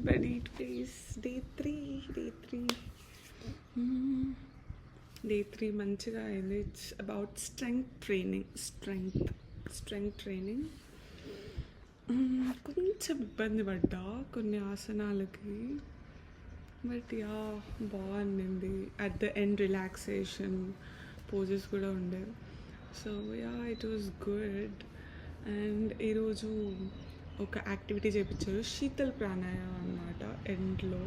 everybody. Today's day 3. Day 3 మంచిగా అయింది. It's about strength training. కొంచెం ఇబ్బంది పడ్డా కొన్ని ఆసనాలకి, బట్ యా బాగుండింది. At the end relaxation poses కూడా ఉండేవి. So yeah it was good. And ఈరోజు ఒక యాక్టివిటీ చేయించారు, శీతల్ ప్రాణాయామం అన్నమాట. ఎండ్లో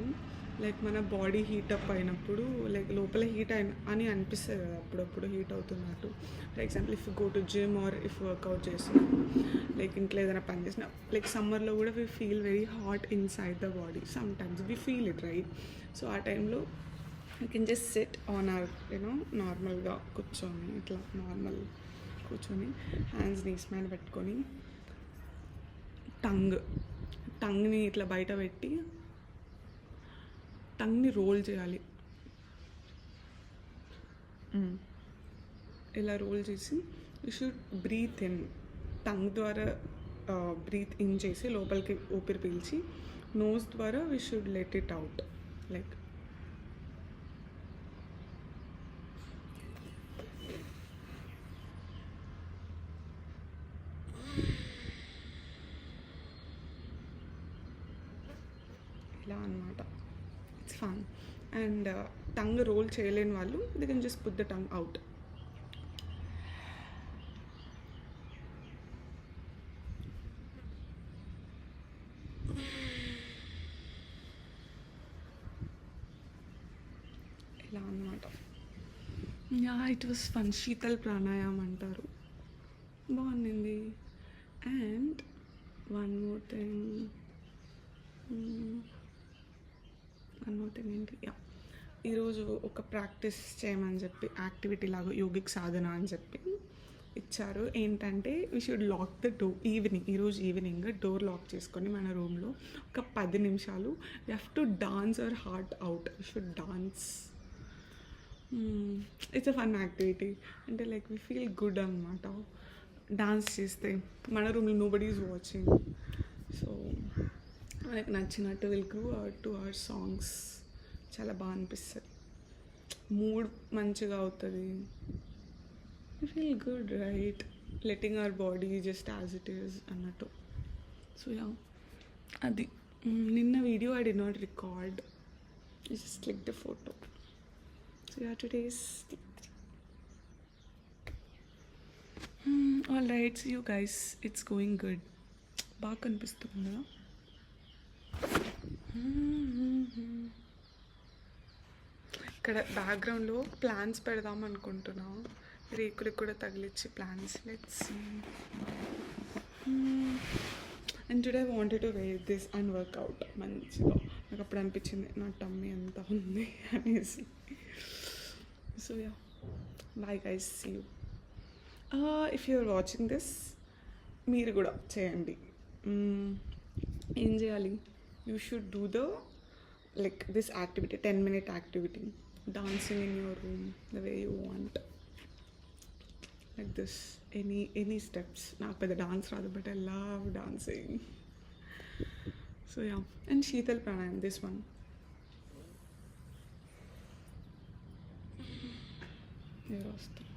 లైక్ మన బాడీ హీటప్ అయినప్పుడు లైక్ లోపల హీట్ అని అనిపిస్తుంది కదా, అప్పుడప్పుడు హీట్ అవుతున్నట్టు. For example if go to gym or if workout చేస్తున్నాం, లైక్ ఇంట్లో ఏదైనా పని చేసిన, లైక్ సమ్మర్లో కూడా we feel very hot inside the body. Some times we feel it right. So ఆ టైంలో you can just sit on our నార్మల్గా కూర్చొని, ఇట్లా నార్మల్ కూర్చొని హ్యాండ్స్ నీస్ మీద పెట్టుకొని టంగ్ని ఇట్లా బయట పెట్టి టంగ్ని రోల్ చేయాలి. ఇలా రోల్ చేసి you should breathe in, tongue ద్వారా బ్రీత్ ఇన్ చేసి లోపలికి ఊపిరి పీల్చి, నోస్ ద్వారా we should let it out. Like ఇలా అనమాట. It's fun. And tongue roll చేయలేని వాళ్ళు they can just put the tongue out. ఇలా అనమాట. Yeah it was fun. Sheetal pranayama అంటారు, బాగుంది. అండ్ వన్ మోర్ థింగ్ ఏంటి, ఈరోజు ఒక ప్రాక్టీస్ చేయమని చెప్పి యాక్టివిటీ లాగా యోగిక్ సాధన అని చెప్పి ఇచ్చారు. ఏంటంటే we should lock the door. ఈరోజు ఈవినింగ్ డోర్ లాక్ చేసుకొని మన రూమ్లో ఒక 10 నిమిషాలు we have to dance our heart out. We should dance. It's a fun activity. అంటే లైక్ వీ ఫీల్ గుడ్ అనమాట డాన్స్ చేస్తే. మన రూమ్లో నోబడీ ఈజ్ వాచింగ్. సో మనకు నచ్చినట్టు will groove out to our songs. చాలా బాగా అనిపిస్తుంది, మూడ్ మంచిగా అవుతుంది. You feel good right, letting our body just as it is అన్నట్టు. సో యా అది నిన్న video I did not record, just click the photo. So yeah today's all right. See you guys, it's going good. బాగా కనిపిస్తుందా? ఇక్కడ బ్యాక్గ్రౌండ్లో plans పెడదాం అనుకుంటున్నా, రేకులకు కూడా తగిలిచ్చి plans. Let's see. And today I wanted to wear this and workout మంచిగా. నాకు అప్పుడు అనిపించింది నా టమ్మీ ఎంత ఉంది అనేసి. So yeah bye guys, see you. If you are watching this, మీరు కూడా చేయండి. ఏం చేయాలి? You should do this activity, 10-minute activity, dancing in your room the way you want, like this. Any steps. Not by the dance rather, but I love dancing. So yeah, and Sheetal Pranayam, this one. Here also.